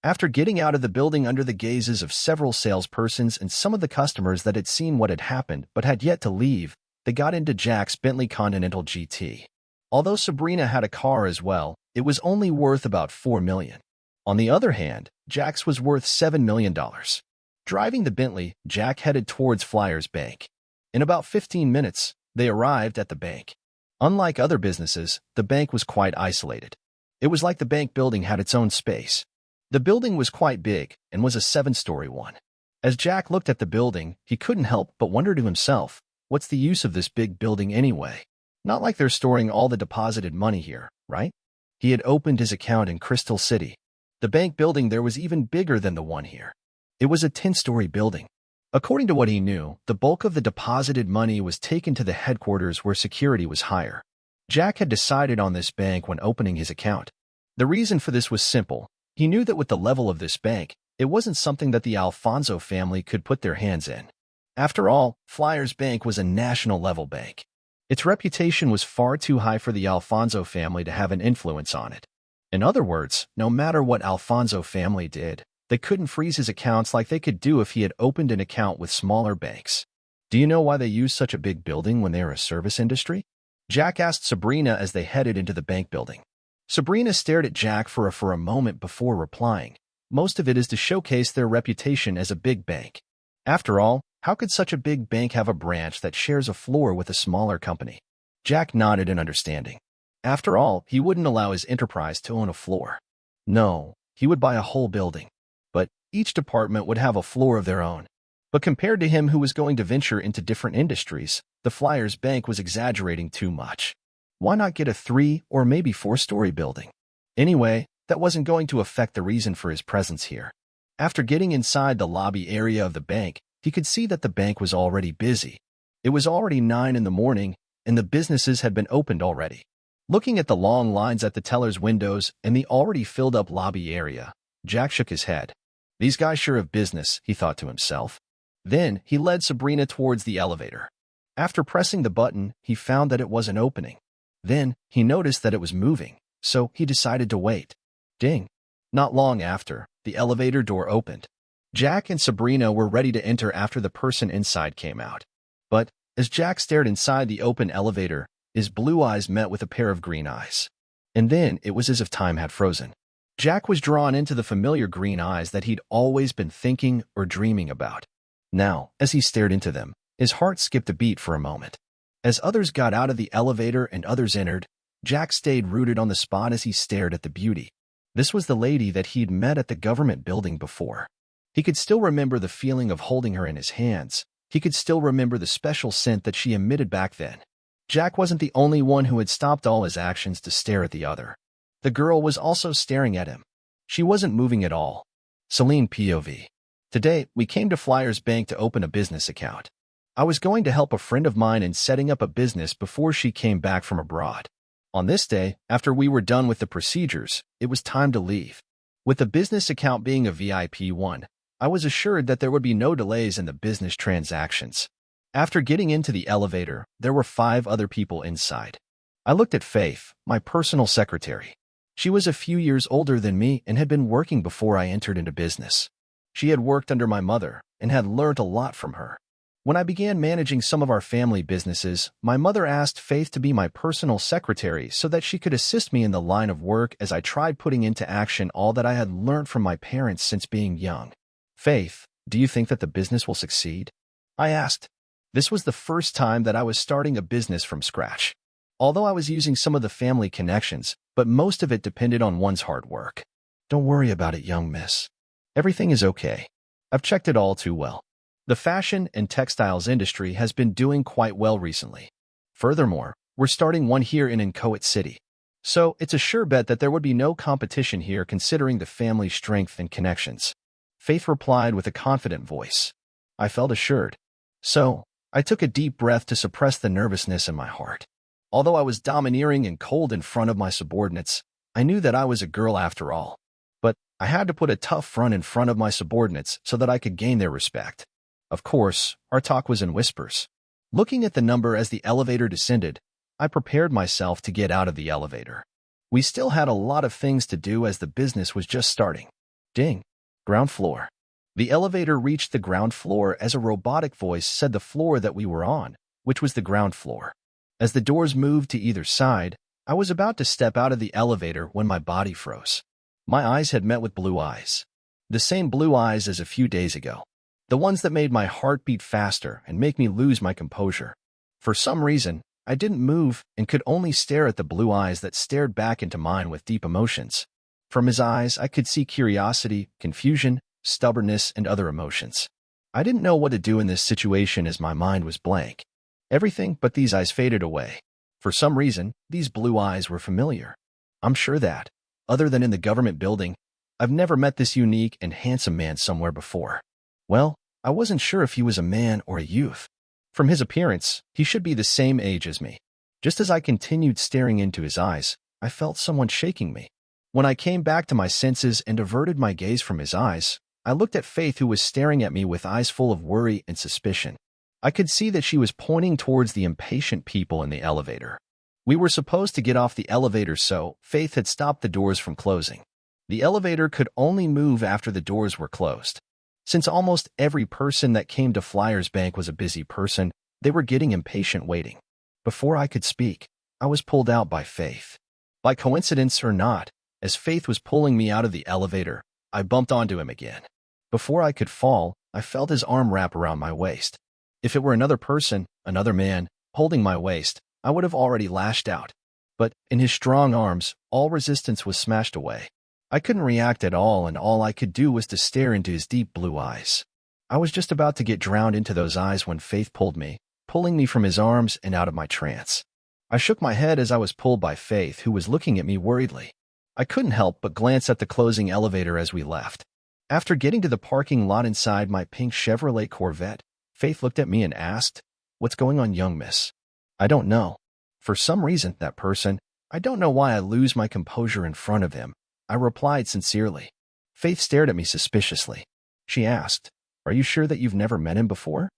After getting out of the building under the gazes of several salespersons and some of the customers that had seen what had happened but had yet to leave, they got into Jack's Bentley Continental GT. Although Sabrina had a car as well, it was only worth about $4 million. On the other hand, Jack's was worth $7 million. Driving the Bentley, Jack headed towards Flyers Bank. In about 15 minutes, they arrived at the bank. Unlike other businesses, the bank was quite isolated. It was like the bank building had its own space. The building was quite big and was a 7-story one. As Jack looked at the building, he couldn't help but wonder to himself, what's the use of this big building anyway? Not like they're storing all the deposited money here, right? He had opened his account in Crystal City. The bank building there was even bigger than the one here. It was a 10-story building. According to what he knew, the bulk of the deposited money was taken to the headquarters where security was higher. Jack had decided on this bank when opening his account. The reason for this was simple. He knew that with the level of this bank, it wasn't something that the Alfonso family could put their hands in. After all, Flyers Bank was a national-level bank. Its reputation was far too high for the Alfonso family to have an influence on it. In other words, no matter what Alfonso family did, they couldn't freeze his accounts like they could do if he had opened an account with smaller banks. Do you know why they use such a big building when they are a service industry? Jack asked Sabrina as they headed into the bank building. Sabrina stared at Jack for a moment before replying. Most of it is to showcase their reputation as a big bank. After all, how could such a big bank have a branch that shares a floor with a smaller company? Jack nodded in understanding. After all, he wouldn't allow his enterprise to own a floor. No, he would buy a whole building. But each department would have a floor of their own. But compared to him who was going to venture into different industries, the Flyers Bank was exaggerating too much. Why not get a 3 or maybe 4-story building? Anyway, that wasn't going to affect the reason for his presence here. After getting inside the lobby area of the bank, he could see that the bank was already busy. It was already 9 in the morning, and the businesses had been opened already. Looking at the long lines at the teller's windows and the already filled-up lobby area, Jack shook his head. These guys sure have business, he thought to himself. Then he led Sabrina towards the elevator. After pressing the button, he found that it wasn't opening. Then he noticed that it was moving, so he decided to wait. Ding! Not long after, the elevator door opened. Jack and Sabrina were ready to enter after the person inside came out. But, as Jack stared inside the open elevator, his blue eyes met with a pair of green eyes. And then it was as if time had frozen. Jack was drawn into the familiar green eyes that he'd always been thinking or dreaming about. Now, as he stared into them, his heart skipped a beat for a moment. As others got out of the elevator and others entered, Jack stayed rooted on the spot as he stared at the beauty. This was the lady that he'd met at the government building before. He could still remember the feeling of holding her in his hands. He could still remember the special scent that she emitted back then. Jack wasn't the only one who had stopped all his actions to stare at the other. The girl was also staring at him. She wasn't moving at all. Celine POV. Today, we came to Flyers Bank to open a business account. I was going to help a friend of mine in setting up a business before she came back from abroad. On this day, after we were done with the procedures, it was time to leave. With the business account being a VIP one, I was assured that there would be no delays in the business transactions. After getting into the elevator, there were 5 other people inside. I looked at Faith, my personal secretary. She was a few years older than me and had been working before I entered into business. She had worked under my mother and had learned a lot from her. When I began managing some of our family businesses, my mother asked Faith to be my personal secretary so that she could assist me in the line of work as I tried putting into action all that I had learned from my parents since being young. Faith, do you think that the business will succeed? I asked. This was the first time that I was starting a business from scratch. Although I was using some of the family connections, but most of it depended on one's hard work. Don't worry about it, young miss. Everything is okay. I've checked it all too well. The fashion and textiles industry has been doing quite well recently. Furthermore, we're starting one here in Inchoate City. So it's a sure bet that there would be no competition here considering the family strength and connections. Faith replied with a confident voice. I felt assured. So, I took a deep breath to suppress the nervousness in my heart. Although I was domineering and cold in front of my subordinates, I knew that I was a girl after all. But I had to put a tough front in front of my subordinates so that I could gain their respect. Of course, our talk was in whispers. Looking at the number as the elevator descended, I prepared myself to get out of the elevator. We still had a lot of things to do as the business was just starting. Ding. Ground floor. The elevator reached the ground floor as a robotic voice said the floor that we were on, which was the ground floor. As the doors moved to either side, I was about to step out of the elevator when my body froze. My eyes had met with blue eyes. The same blue eyes as a few days ago. The ones that made my heart beat faster and make me lose my composure. For some reason, I didn't move and could only stare at the blue eyes that stared back into mine with deep emotions. From his eyes, I could see curiosity, confusion, stubbornness, and other emotions. I didn't know what to do in this situation as my mind was blank. Everything but these eyes faded away. For some reason, these blue eyes were familiar. I'm sure that, other than in the government building, I've never met this unique and handsome man somewhere before. Well, I wasn't sure if he was a man or a youth. From his appearance, he should be the same age as me. Just as I continued staring into his eyes, I felt someone shaking me. When I came back to my senses and averted my gaze from his eyes, I looked at Faith, who was staring at me with eyes full of worry and suspicion. I could see that she was pointing towards the impatient people in the elevator. We were supposed to get off the elevator, so Faith had stopped the doors from closing. The elevator could only move after the doors were closed. Since almost every person that came to Flyers Bank was a busy person, they were getting impatient waiting. Before I could speak, I was pulled out by Faith. By coincidence or not, as Faith was pulling me out of the elevator, I bumped onto him again. Before I could fall, I felt his arm wrap around my waist. If it were another person, another man, holding my waist, I would have already lashed out. But in his strong arms, all resistance was smashed away. I couldn't react at all, and all I could do was to stare into his deep blue eyes. I was just about to get drowned into those eyes when Faith pulled me, pulling me from his arms and out of my trance. I shook my head as I was pulled by Faith, who was looking at me worriedly. I couldn't help but glance at the closing elevator as we left. After getting to the parking lot inside my pink Chevrolet Corvette, Faith looked at me and asked, "What's going on, young miss?" I don't know. For some reason, that person, I don't know why I lose my composure in front of him. I replied sincerely. Faith stared at me suspiciously. She asked, "Are you sure that you've never met him before?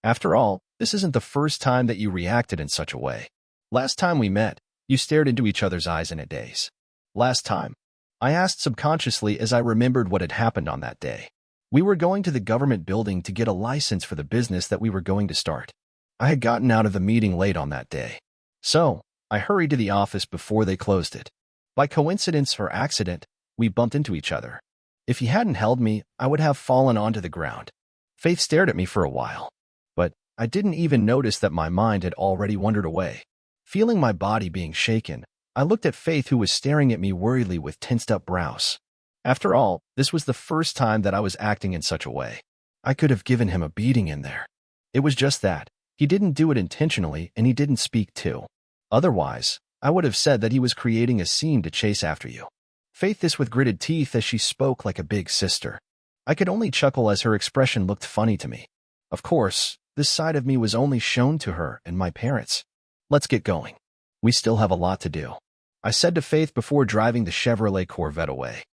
After all, this isn't the first time that you reacted in such a way. Last time we met, you stared into each other's eyes in a daze." Last time? I asked subconsciously as I remembered what had happened on that day. We were going to the government building to get a license for the business that we were going to start. I had gotten out of the meeting late on that day. So, I hurried to the office before they closed it. By coincidence or accident, we bumped into each other. If he hadn't held me, I would have fallen onto the ground. Faith stared at me for a while. But I didn't even notice that my mind had already wandered away. Feeling my body being shaken, I looked at Faith, who was staring at me worriedly with tensed-up brows. After all, this was the first time that I was acting in such a way. I could have given him a beating in there. It was just that he didn't do it intentionally and he didn't speak to. Otherwise, I would have said that he was creating a scene to chase after you. Faith this with gritted teeth as she spoke like a big sister. I could only chuckle as her expression looked funny to me. Of course, this side of me was only shown to her and my parents. Let's get going. We still have a lot to do, I said to Faith before driving the Chevrolet Corvette away.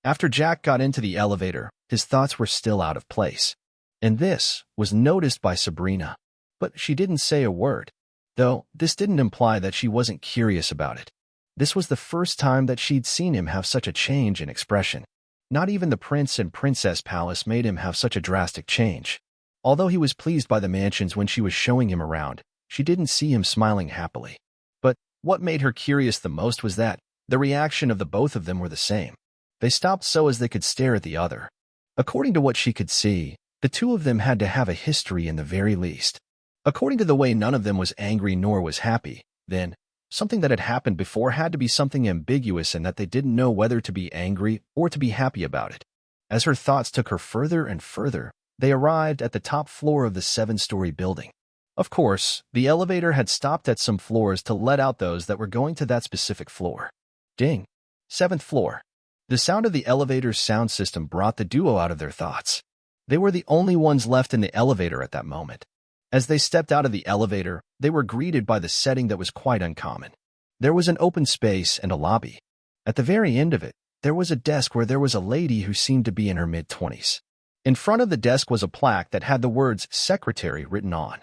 After Jack got into the elevator, his thoughts were still out of place. And this was noticed by Sabrina. But she didn't say a word. Though, this didn't imply that she wasn't curious about it. This was the first time that she'd seen him have such a change in expression. Not even the Prince and Princess Palace made him have such a drastic change. Although he was pleased by the mansions when she was showing him around, she didn't see him smiling happily. But what made her curious the most was that the reaction of the both of them were the same. They stopped so as they could stare at the other. According to what she could see, the two of them had to have a history in the very least. According to the way none of them was angry nor was happy, then something that had happened before had to be something ambiguous and that they didn't know whether to be angry or to be happy about it. As her thoughts took her further and further, they arrived at the top floor of the 7-story building. Of course, the elevator had stopped at some floors to let out those that were going to that specific floor. Ding. 7th floor. The sound of the elevator's sound system brought the duo out of their thoughts. They were the only ones left in the elevator at that moment. As they stepped out of the elevator, they were greeted by the setting that was quite uncommon. There was an open space and a lobby. At the very end of it, there was a desk where there was a lady who seemed to be in her mid-20s. In front of the desk was a plaque that had the words "Secretary" written on.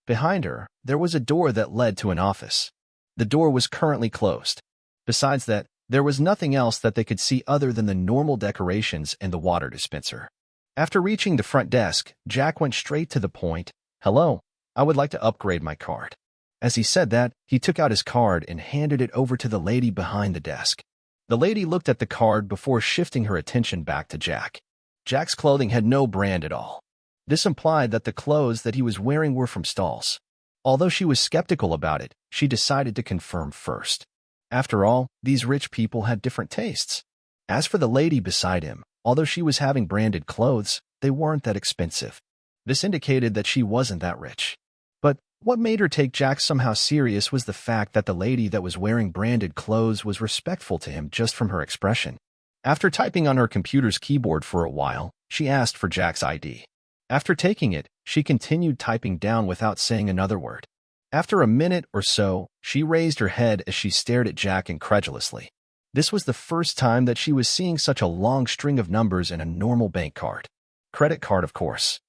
Behind her, there was a door that led to an office. The door was currently closed. Besides that, There was nothing else that they could see other than the normal decorations and the water dispenser. After reaching the front desk, Jack went straight to the point. "Hello, I would like to upgrade my card." As he said that, he took out his card and handed it over to the lady behind the desk. The lady looked at the card before shifting her attention back to Jack. Jack's clothing had no brand at all. This implied that the clothes that he was wearing were from stalls. Although she was skeptical about it, she decided to confirm first. After all, these rich people had different tastes. As for the lady beside him, although she was having branded clothes, they weren't that expensive. This indicated that she wasn't that rich. But what made her take Jack somehow serious was the fact that the lady that was wearing branded clothes was respectful to him just from her expression. After typing on her computer's keyboard for a while, she asked for Jack's ID. After taking it, she continued typing down without saying another word. After a minute or so, she raised her head as she stared at Jack incredulously. This was the first time that she was seeing such a long string of numbers in a normal bank card. Credit card, of course.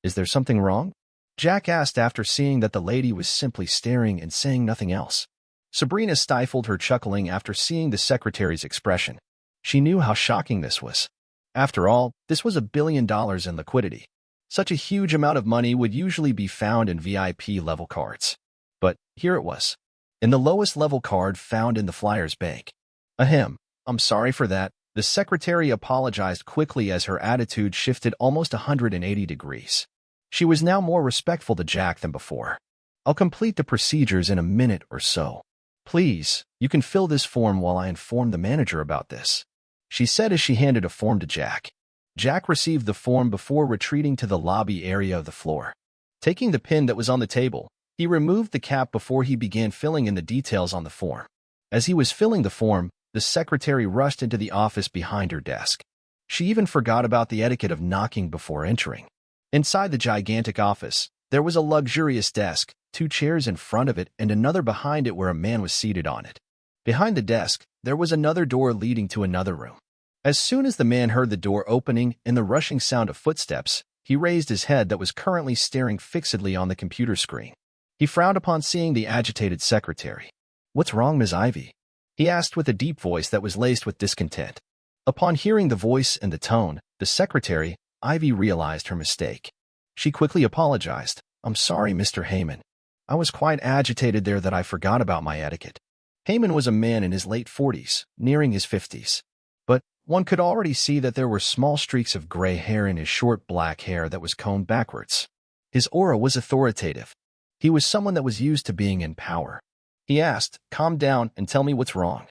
"Is there something wrong?" Jack asked after seeing that the lady was simply staring and saying nothing else. Sabrina stifled her chuckling after seeing the secretary's expression. She knew how shocking this was. After all, this was $1 billion in liquidity. Such a huge amount of money would usually be found in VIP-level cards. But here it was, in the lowest level card found in the Flyers bank. Ahem, I'm sorry for that. The secretary apologized quickly as her attitude shifted almost 180 degrees. She was now more respectful to Jack than before. "I'll complete the procedures in a minute or so. Please, you can fill this form while I inform the manager about this," she said as she handed a form to Jack. Jack received the form before retreating to the lobby area of the floor. Taking the pen that was on the table, he removed the cap before he began filling in the details on the form. As he was filling the form, the secretary rushed into the office behind her desk. She even forgot about the etiquette of knocking before entering. Inside the gigantic office, there was a luxurious desk, 2 chairs in front of it and another behind it where a man was seated on it. Behind the desk, there was another door leading to another room. As soon as the man heard the door opening and the rushing sound of footsteps, he raised his head that was currently staring fixedly on the computer screen. He frowned upon seeing the agitated secretary. "What's wrong, Ms. Ivy?" he asked with a deep voice that was laced with discontent. Upon hearing the voice and the tone, the secretary, Ivy, realized her mistake. She quickly apologized. "I'm sorry, Mr. Heyman. I was quite agitated there that I forgot about my etiquette." Heyman was a man in his late 40s, nearing his 50s. But one could already see that there were small streaks of gray hair in his short black hair that was combed backwards. His aura was authoritative. He was someone that was used to being in power. He asked, "Calm down and tell me what's wrong."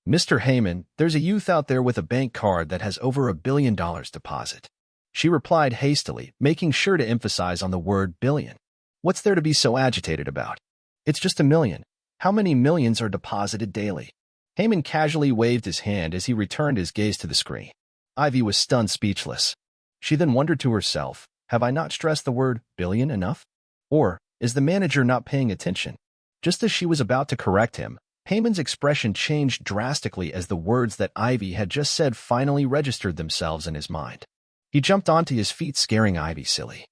"Mr. Heyman, there's a youth out there with a bank card that has over $1 billion deposit." She replied hastily, making sure to emphasize on the word billion. "What's there to be so agitated about? It's just $1 million. How many millions are deposited daily?" Heyman casually waved his hand as he returned his gaze to the screen. Ivy was stunned speechless. She then wondered to herself, have I not stressed the word billion enough? Or is the manager not paying attention? Just as she was about to correct him, Heyman's expression changed drastically as the words that Ivy had just said finally registered themselves in his mind. He jumped onto his feet, scaring Ivy silly.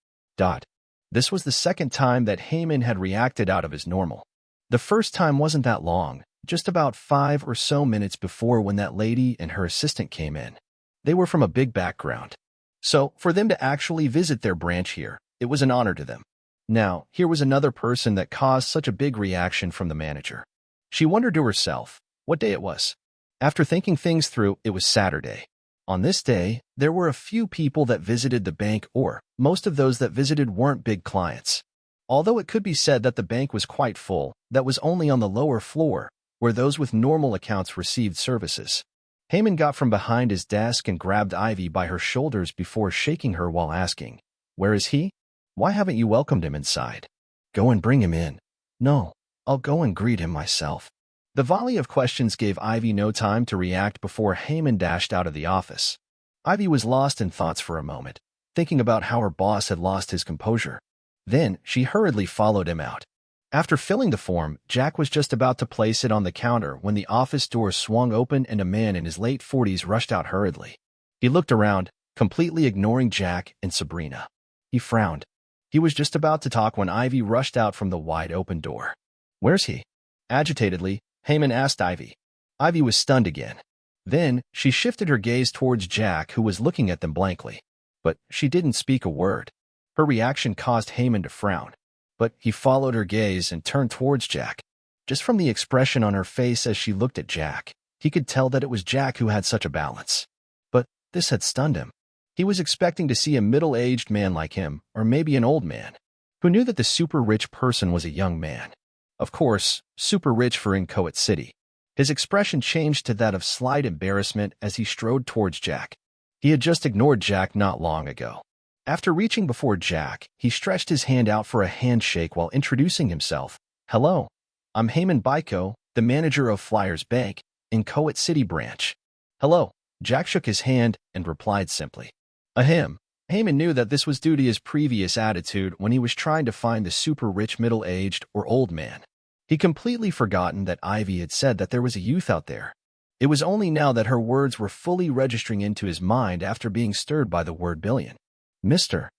This was the second time that Heyman had reacted out of his normal. The first time wasn't that long, just about 5 or so minutes before when that lady and her assistant came in. They were from a big background. So, for them to actually visit their branch here, it was an honor to them. Now, here was another person that caused such a big reaction from the manager. She wondered to herself what day it was. After thinking things through, it was Saturday. On this day, there were a few people that visited the bank, or most of those that visited weren't big clients. Although it could be said that the bank was quite full, that was only on the lower floor, where those with normal accounts received services. Heyman got from behind his desk and grabbed Ivy by her shoulders before shaking her while asking, "Where is he? Why haven't you welcomed him inside?" "Go and bring him in." "No, I'll go and greet him myself." The volley of questions gave Ivy no time to react before Heyman dashed out of the office. Ivy was lost in thoughts for a moment, thinking about how her boss had lost his composure. Then she hurriedly followed him out. After filling the form, Jack was just about to place it on the counter when the office door swung open and a man in his late 40s rushed out hurriedly. He looked around, completely ignoring Jack and Sabrina. He frowned. He was just about to talk when Ivy rushed out from the wide-open door. "Where's he?" Agitatedly, Heyman asked Ivy. Ivy was stunned again. Then, she shifted her gaze towards Jack, who was looking at them blankly. But she didn't speak a word. Her reaction caused Heyman to frown. But he followed her gaze and turned towards Jack. Just from the expression on her face as she looked at Jack, he could tell that it was Jack who had such a balance. But this had stunned him. He was expecting to see a middle-aged man like him, or maybe an old man, who knew that the super-rich person was a young man. Of course, super rich for Inchoate City. His expression changed to that of slight embarrassment as he strode towards Jack. He had just ignored Jack not long ago. After reaching before Jack, he stretched his hand out for a handshake while introducing himself. "Hello, I'm Heyman Baiko, the manager of Flyers Bank, Inchoate City branch." "Hello." Jack shook his hand and replied simply. Ahem. Heyman knew that this was due to his previous attitude when he was trying to find the super-rich middle-aged or old man. He'd completely forgotten that Ivy had said that there was a youth out there. It was only now that her words were fully registering into his mind after being stirred by the word billion. "Mister."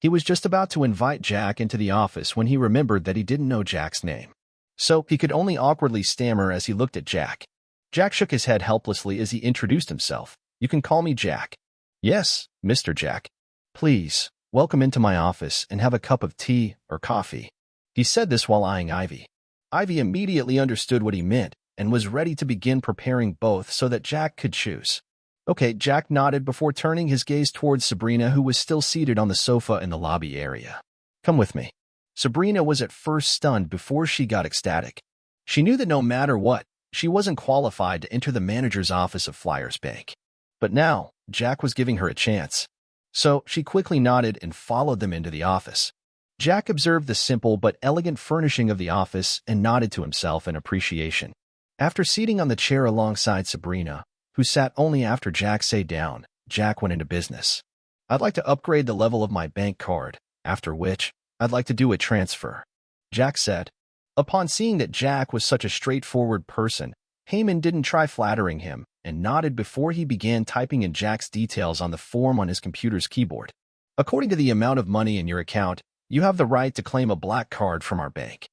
He was just about to invite Jack into the office when he remembered that he didn't know Jack's name. So he could only awkwardly stammer as he looked at Jack. Jack shook his head helplessly as he introduced himself. "You can call me Jack." "Yes, Mr. Jack. Please, welcome into my office and have a cup of tea or coffee." He said this while eyeing Ivy. Ivy immediately understood what he meant and was ready to begin preparing both so that Jack could choose. "Okay," Jack nodded before turning his gaze towards Sabrina, who was still seated on the sofa in the lobby area. "Come with me." Sabrina was at first stunned before she got ecstatic. She knew that no matter what, she wasn't qualified to enter the manager's office of Flyers Bank. But now, Jack was giving her a chance. So she quickly nodded and followed them into the office. Jack observed the simple but elegant furnishing of the office and nodded to himself in appreciation. After seating on the chair alongside Sabrina, who sat only after Jack sat down, Jack went into business. "I'd like to upgrade the level of my bank card, after which, I'd like to do a transfer," Jack said. Upon seeing that Jack was such a straightforward person, Heyman didn't try flattering him and nodded before he began typing in Jack's details on the form on his computer's keyboard. "According to the amount of money in your account, you have the right to claim a black card from our bank.